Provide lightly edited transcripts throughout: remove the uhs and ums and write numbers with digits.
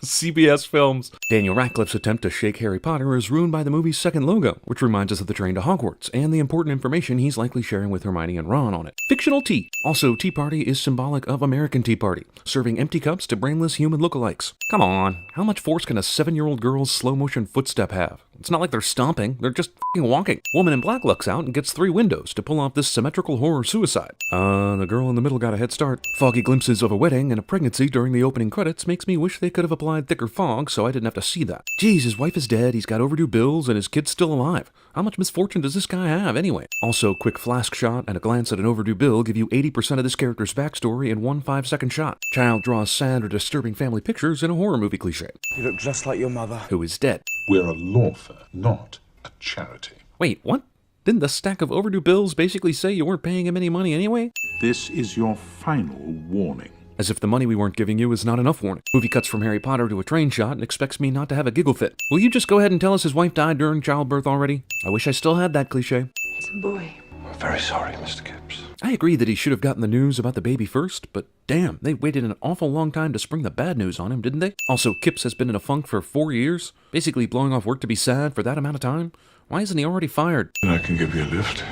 CBS Films. Daniel Radcliffe's attempt to shake Harry Potter is ruined by the movie's second logo, which reminds us of the train to Hogwarts, and the important information he's likely sharing with Hermione and Ron on it. Fictional tea. Also, Tea Party is symbolic of American Tea Party, serving empty cups to brainless human lookalikes. Come on, how much force can a 7-year-old girl's slow-motion footstep have? It's not like they're stomping, they're just f***ing walking. Woman in black looks out and gets 3 windows to pull off this symmetrical horror suicide. The girl in the middle got a head start. Foggy glimpses of a wedding and a pregnancy during the opening credits makes me wish they could have applied thicker fog so I didn't have to see that. Geez, his wife is dead, he's got overdue bills, and his kid's still alive. How much misfortune does this guy have anyway? Also, quick flask shot and a glance at an overdue bill give you 80% of this character's backstory in one 5-second shot. Child draws sad or disturbing family pictures in a horror movie cliche. You look just like your mother. Who is dead. We're a law firm, not a charity. Wait, what? Didn't the stack of overdue bills basically say you weren't paying him any money anyway? This is your final warning. As if the money we weren't giving you is not enough warning. Movie cuts from Harry Potter to a train shot and expects me not to have a giggle fit. Will you just go ahead and tell us his wife died during childbirth already? I wish I still had that cliche. It's a boy. I'm very sorry, Mr. Gibbs. I agree that he should have gotten the news about the baby first, but damn, they waited an awful long time to spring the bad news on him, didn't they? Also, Kipps has been in a funk for 4 years, basically blowing off work to be sad for that amount of time. Why isn't he already fired? I can give you a lift.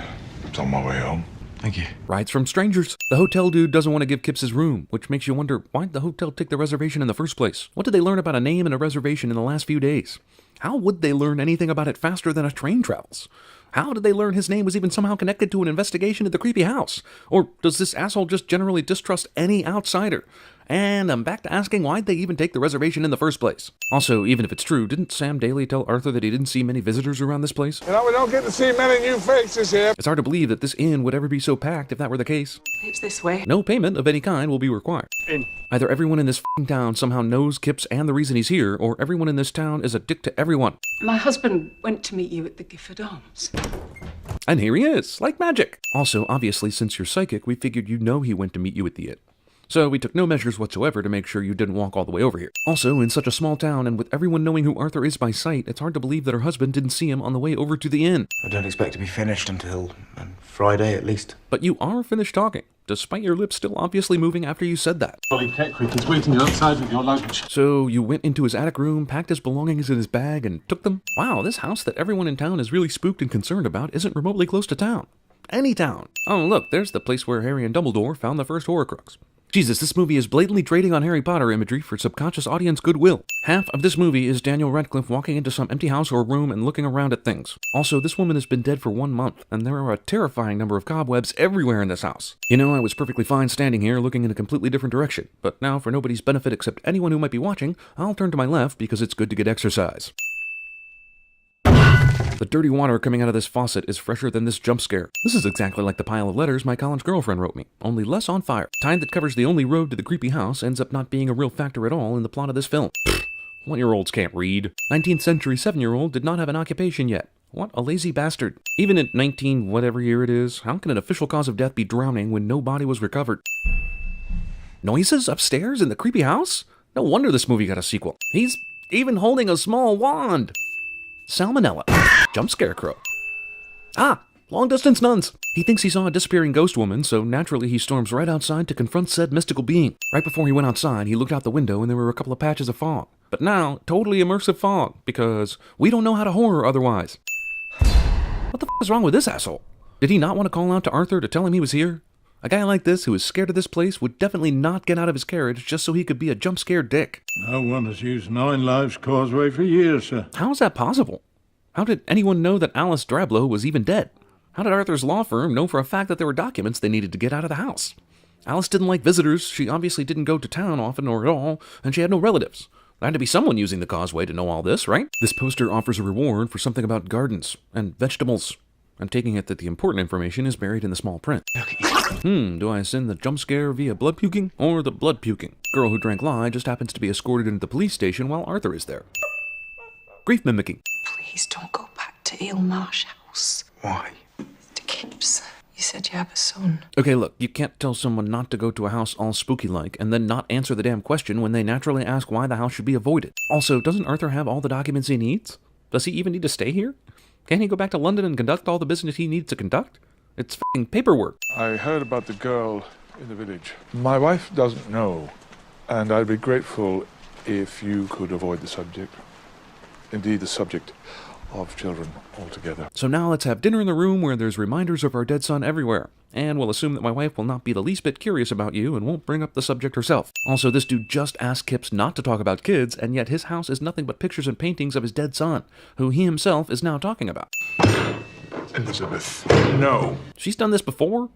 It's on my way home. Thank you. Rides from strangers. The hotel dude doesn't want to give Kipps his room, which makes you wonder, why'd the hotel take the reservation in the first place? What did they learn about a name and a reservation in the last few days? How would they learn anything about it faster than a train travels? How did they learn his name was even somehow connected to an investigation at the creepy house? Or does this asshole just generally distrust any outsider? And I'm back to asking why'd they even take the reservation in the first place? Also, even if it's true, didn't Sam Daly tell Arthur that he didn't see many visitors around this place? You know, we don't get to see many new faces here. It's hard to believe that this inn would ever be so packed if that were the case. It's this way. No payment of any kind will be required. In. Either everyone in this f***ing town somehow knows Kipps and the reason he's here, or everyone in this town is a dick to everyone. My husband went to meet you at the Gifford Arms. And here he is, like magic. Also, obviously, since you're psychic, we figured you know he went to meet you at the inn. So we took no measures whatsoever to make sure you didn't walk all the way over here. Also, in such a small town, and with everyone knowing who Arthur is by sight, it's hard to believe that her husband didn't see him on the way over to the inn. I don't expect to be finished until Friday at least. But you are finished talking, despite your lips still obviously moving after you said that. Ollie Keckwick is waiting outside with your luggage. So you went into his attic room, packed his belongings in his bag, and took them? Wow, this house that everyone in town is really spooked and concerned about isn't remotely close to town. Any town. Oh, look, there's the place where Harry and Dumbledore found the first Horcrux. Jesus, this movie is blatantly trading on Harry Potter imagery for subconscious audience goodwill. Half of this movie is Daniel Radcliffe walking into some empty house or room and looking around at things. Also, this woman has been dead for 1 month, and there are a terrifying number of cobwebs everywhere in this house. You know, I was perfectly fine standing here looking in a completely different direction, but now for nobody's benefit except anyone who might be watching, I'll turn to my left because it's good to get exercise. The dirty water coming out of this faucet is fresher than this jump scare. This is exactly like the pile of letters my college girlfriend wrote me, only less on fire. Tide that covers the only road to the creepy house ends up not being a real factor at all in the plot of this film. 1-year-olds can't read. 19th century 7-year-old did not have an occupation yet. What a lazy bastard. Even at 19 whatever year it is, how can an official cause of death be drowning when no body was recovered? Noises upstairs in the creepy house? No wonder this movie got a sequel. He's even holding a small wand. Salmonella. Jump scarecrow. Ah, long-distance nuns. He thinks he saw a disappearing ghost woman, so naturally he storms right outside to confront said mystical being. Right before he went outside, he looked out the window and there were a couple of patches of fog. But now, totally immersive fog, because we don't know how to horror otherwise. What the f*** is wrong with this asshole? Did he not want to call out to Arthur to tell him he was here? A guy like this, who is scared of this place, would definitely not get out of his carriage just so he could be a jump-scared dick. No one has used 9 Lives Causeway for years, sir. How is that possible? How did anyone know that Alice Drablow was even dead? How did Arthur's law firm know for a fact that there were documents they needed to get out of the house? Alice didn't like visitors, she obviously didn't go to town often or at all, and she had no relatives. There had to be someone using the causeway to know all this, right? This poster offers a reward for something about gardens and vegetables. I'm taking it that the important information is buried in the small print. Do I send the jump scare via blood puking or the blood puking? Girl who drank lye just happens to be escorted into the police station while Arthur is there. Grief mimicking. Please don't go back to Aylmarsh House. Why? To Kipps. You said you have a son. Okay, look, you can't tell someone not to go to a house all spooky-like and then not answer the damn question when they naturally ask why the house should be avoided. Also, doesn't Arthur have all the documents he needs? Does he even need to stay here? Can't he go back to London and conduct all the business he needs to conduct? It's f***ing paperwork. I heard about the girl in the village. My wife doesn't know And I'd be grateful if you could avoid the subject. Indeed, the subject of children altogether. So now let's have dinner in the room where there's reminders of our dead son everywhere. And we'll assume that my wife will not be the least bit curious about you and won't bring up the subject herself. Also, this dude just asked Kipps not to talk about kids, and yet his house is nothing but pictures and paintings of his dead son, who he himself is now talking about. Elizabeth, no. She's done this before?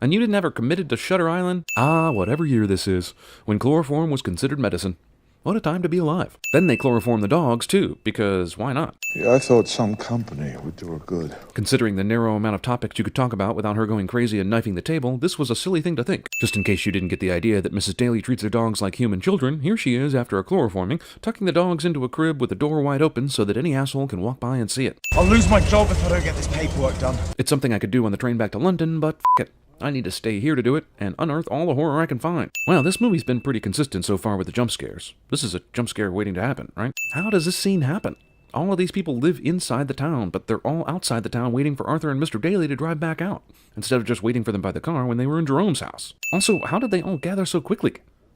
And you didn't have her committed to Shutter Island? Ah, whatever year this is, when chloroform was considered medicine. What a time to be alive. Then they chloroform the dogs, too, because why not? Yeah, I thought some company would do her good. Considering the narrow amount of topics you could talk about without her going crazy and knifing the table, this was a silly thing to think. Just in case you didn't get the idea that Mrs. Daly treats her dogs like human children, here she is after a chloroforming, tucking the dogs into a crib with the door wide open so that any asshole can walk by and see it. I'll lose my job if I don't get this paperwork done. It's something I could do on the train back to London, but f*** it. I need to stay here to do it and unearth all the horror I can find. Well, this movie's been pretty consistent so far with the jump scares. This is a jump scare waiting to happen, right? How does this scene happen? All of these people live inside the town, but they're all outside the town waiting for Arthur and Mr. Daly to drive back out, instead of just waiting for them by the car when they were in Jerome's house. Also, how did they all gather so quickly?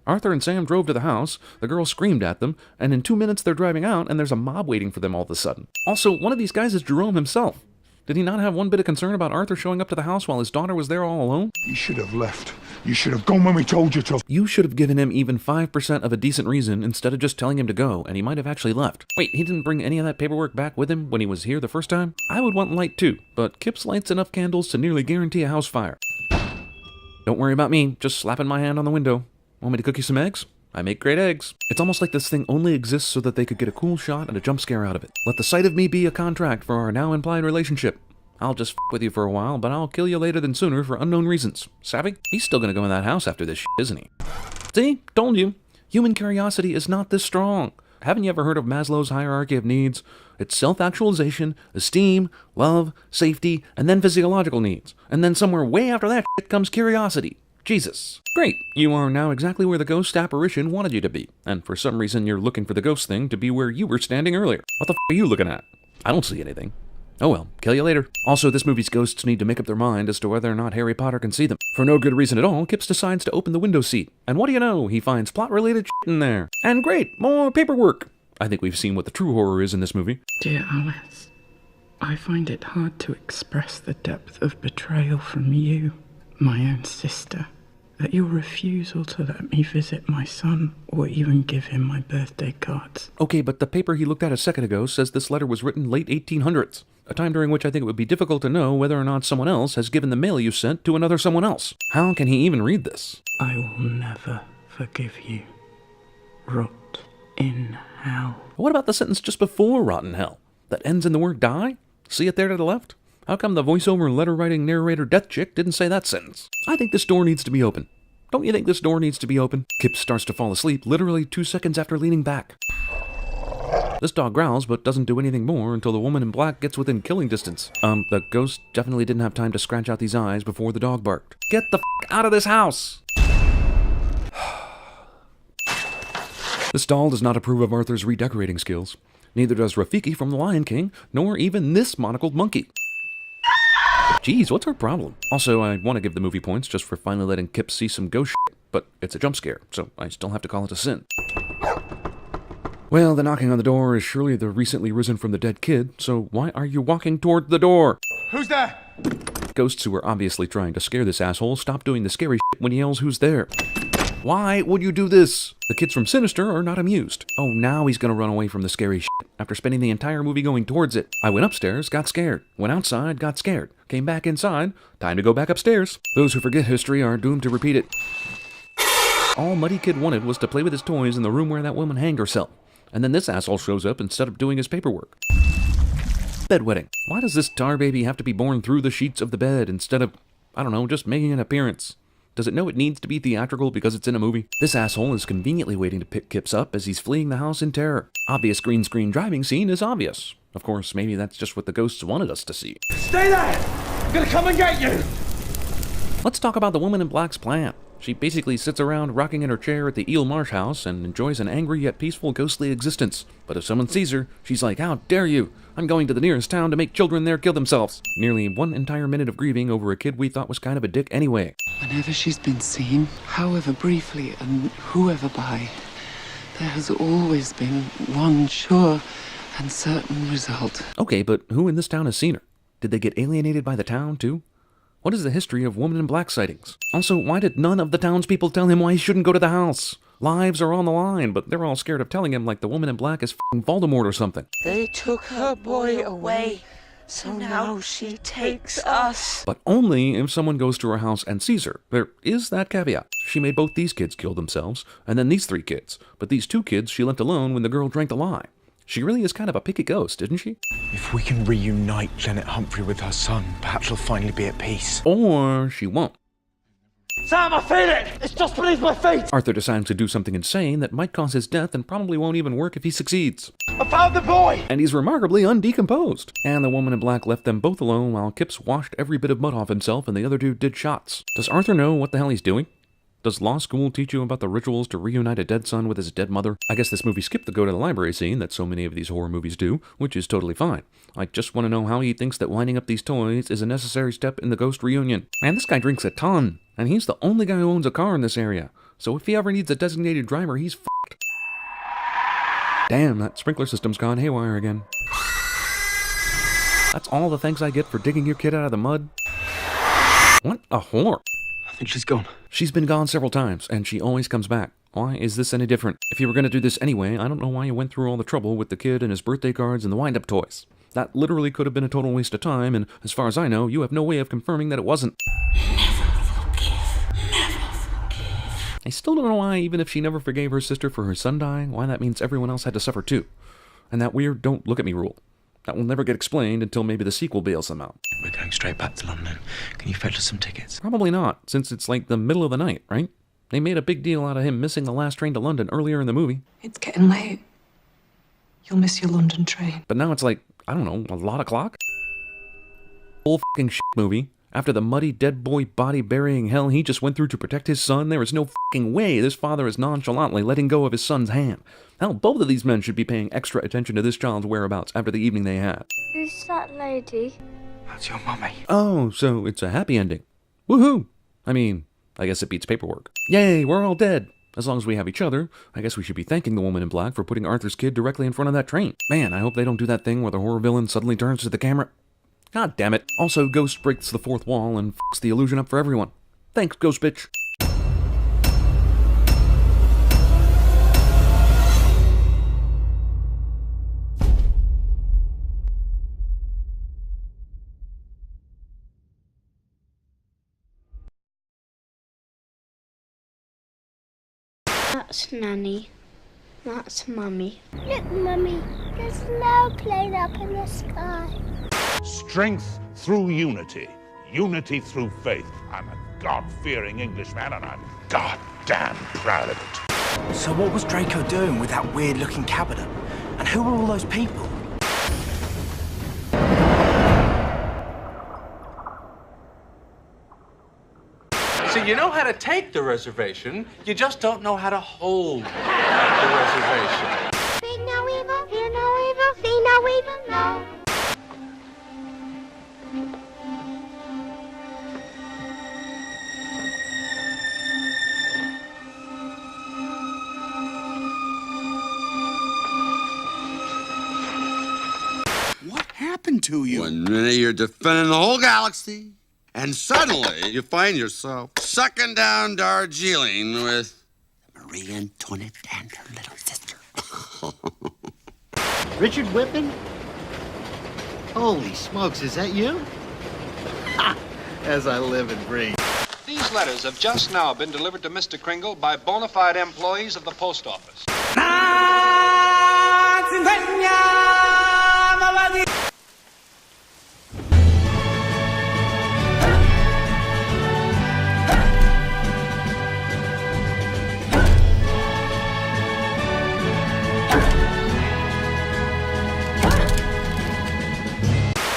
Arthur and Sam drove to the house, the girl screamed at them, and in 2 minutes they're driving out and there's a mob waiting for them all of a sudden. Also, one of these guys is Jerome himself. Did he not have one bit of concern about Arthur showing up to the house while his daughter was there all alone? You should have left. You should have gone when we told you to. You should have given him even 5% of a decent reason instead of just telling him to go, and he might have actually left. Wait, he didn't bring any of that paperwork back with him when he was here the first time? I would want light too, but Kipps lights enough candles to nearly guarantee a house fire. Don't worry about me, just slapping my hand on the window. Want me to cook you some eggs? I make great eggs. It's almost like this thing only exists so that they could get a cool shot and a jump scare out of it. Let the sight of me be a contract for our now implied relationship. I'll just f*** with you for a while, but I'll kill you later than sooner for unknown reasons. Savvy? He's still gonna go in that house after this shit, isn't he? See? Told you. Human curiosity is not this strong. Haven't you ever heard of Maslow's hierarchy of needs? It's self-actualization, esteem, love, safety, and then physiological needs. And then somewhere way after that shit comes curiosity. Jesus. Great. You are now exactly where the ghost apparition wanted you to be. And for some reason you're looking for the ghost thing to be where you were standing earlier. What the f*** are you looking at? I don't see anything. Oh well, kill you later. Also, this movie's ghosts need to make up their mind as to whether or not Harry Potter can see them. For no good reason at all, Kipps decides to open the window seat. And what do you know? He finds plot-related shit in there. And great, more paperwork. I think we've seen what the true horror is in this movie. Dear Alice, I find it hard to express the depth of betrayal from you, my own sister, that your refusal to let me visit my son or even give him my birthday cards. Okay, but the paper he looked at a second ago says this letter was written late 1800s, a time during which I think it would be difficult to know whether or not someone else has given the mail you sent to another someone else. How can he even read this? I will never forgive you. Rot in hell. What about the sentence just before rot in hell? That ends in the word die? See it there to the left? How come the voiceover letter-writing narrator death chick didn't say that sentence? I think this door needs to be open. Don't you think this door needs to be open? Kipps starts to fall asleep literally 2 seconds after leaning back. This dog growls, but doesn't do anything more until the woman in black gets within killing distance. The ghost definitely didn't have time to scratch out these eyes before the dog barked. Get the f*** out of this house! This doll does not approve of Arthur's redecorating skills. Neither does Rafiki from The Lion King, nor even this monocled monkey. Jeez, what's our problem? Also, I want to give the movie points just for finally letting Kipps see some ghost shit, but it's a jump scare, so I still have to call it a sin. Well, the knocking on the door is surely the recently risen from the dead kid, so why are you walking toward the door? Who's there? Ghosts who are obviously trying to scare this asshole stop doing the scary shit when he yells who's there. Why would you do this? The kids from Sinister are not amused. Oh, now he's gonna run away from the scary shit after spending the entire movie going towards it. I went upstairs, got scared. Went outside, got scared. Came back inside. Time to go back upstairs. Those who forget history are doomed to repeat it. All Muddy Kid wanted was to play with his toys in the room where that woman hanged herself. And then this asshole shows up instead of doing his paperwork. Bedwetting. Why does this tar baby have to be born through the sheets of the bed instead of, I don't know, just making an appearance? Does it know it needs to be theatrical because it's in a movie? This asshole is conveniently waiting to pick Kipps up as he's fleeing the house in terror. Obvious green screen driving scene is obvious. Of course, maybe that's just what the ghosts wanted us to see. Stay there! I'm gonna come and get you! Let's talk about the woman in black's plan. She basically sits around rocking in her chair at the Eel Marsh house and enjoys an angry yet peaceful ghostly existence. But if someone sees her, she's like, how dare you? I'm going to the nearest town to make children there kill themselves. Nearly 1 entire minute of grieving over a kid we thought was kind of a dick anyway. Whenever she's been seen, however briefly and whoever by, there has always been one sure and certain result. Okay, but who in this town has seen her? Did they get alienated by the town, too? What is the history of woman in black sightings? Also, why did none of the townspeople tell him why he shouldn't go to the house? Lives are on the line, but they're all scared of telling him like the woman in black is f***ing Voldemort or something. They took her boy away, so now she takes us. But only if someone goes to her house and sees her. There is that caveat. She made both these kids kill themselves, and then these 3 kids. But these 2 kids she left alone when the girl drank the lye. She really is kind of a picky ghost, isn't she? If we can reunite Janet Humphrey with her son, perhaps she'll finally be at peace. Or she won't. Sam, I feel it! It's just beneath my feet! Arthur decides to do something insane that might cause his death and probably won't even work if he succeeds. I found the boy! And he's remarkably undecomposed. And the woman in black left them both alone while Kipps washed every bit of mud off himself and the other dude did shots. Does Arthur know what the hell he's doing? Does law school teach you about the rituals to reunite a dead son with his dead mother? I guess this movie skipped the go to the library scene that so many of these horror movies do, which is totally fine. I just want to know how he thinks that winding up these toys is a necessary step in the ghost reunion. Man, this guy drinks a ton, and he's the only guy who owns a car in this area. So if he ever needs a designated driver, he's f***ed. Damn, that sprinkler system's gone haywire again. That's all the thanks I get for digging your kid out of the mud? What a whore. I think she's gone. She's been gone several times, and she always comes back. Why is this any different? If you were going to do this anyway, I don't know why you went through all the trouble with the kid and his birthday cards and the wind-up toys. That literally could have been a total waste of time, and as far as I know, you have no way of confirming that it wasn't. Never forgive. I still don't know why, even if she never forgave her sister for her son dying, why that means everyone else had to suffer too. And that weird don't look at me rule. That will never get explained until maybe the sequel bails them out. We're going straight back to London. Can you fetch us some tickets? Probably not, since it's like the middle of the night, right? They made a big deal out of him missing the last train to London earlier in the movie. It's getting late. You'll miss your London train. But now it's like, I don't know, a lot o'clock? Whole fucking shit movie. After the muddy dead boy body burying hell he just went through to protect his son, there is no fucking way this father is nonchalantly letting go of his son's hand. Hell, both of these men should be paying extra attention to this child's whereabouts after the evening they had. Who's that lady? That's your mummy. Oh, so it's a happy ending. Woohoo! I mean, I guess it beats paperwork. Yay, we're all dead. As long as we have each other, I guess we should be thanking the woman in black for putting Arthur's kid directly in front of that train. Man, I hope they don't do that thing where the horror villain suddenly turns to the camera. God damn it. Also, Ghost breaks the fourth wall and fucks the illusion up for everyone. Thanks, Ghost bitch. That's Nanny. That's Mummy. Look, Mummy, there's no plane up in the sky. Strength through unity. Unity through faith. I'm a God-fearing Englishman, and I'm goddamn proud of it. So what was Draco doing with that weird-looking cabinet? And who were all those people? So you know how to take the reservation, you just don't know how to hold the reservation. See no evil, hear no evil, see no evil, no. What happened to you? One minute you're defending the whole galaxy, and suddenly you find yourself sucking down Darjeeling with Marie Antoinette and her little sister. Richard Whitman? Holy smokes, is that you? Ha! As I live and breathe. These letters have just now been delivered to Mr. Kringle by bona fide employees of the post office.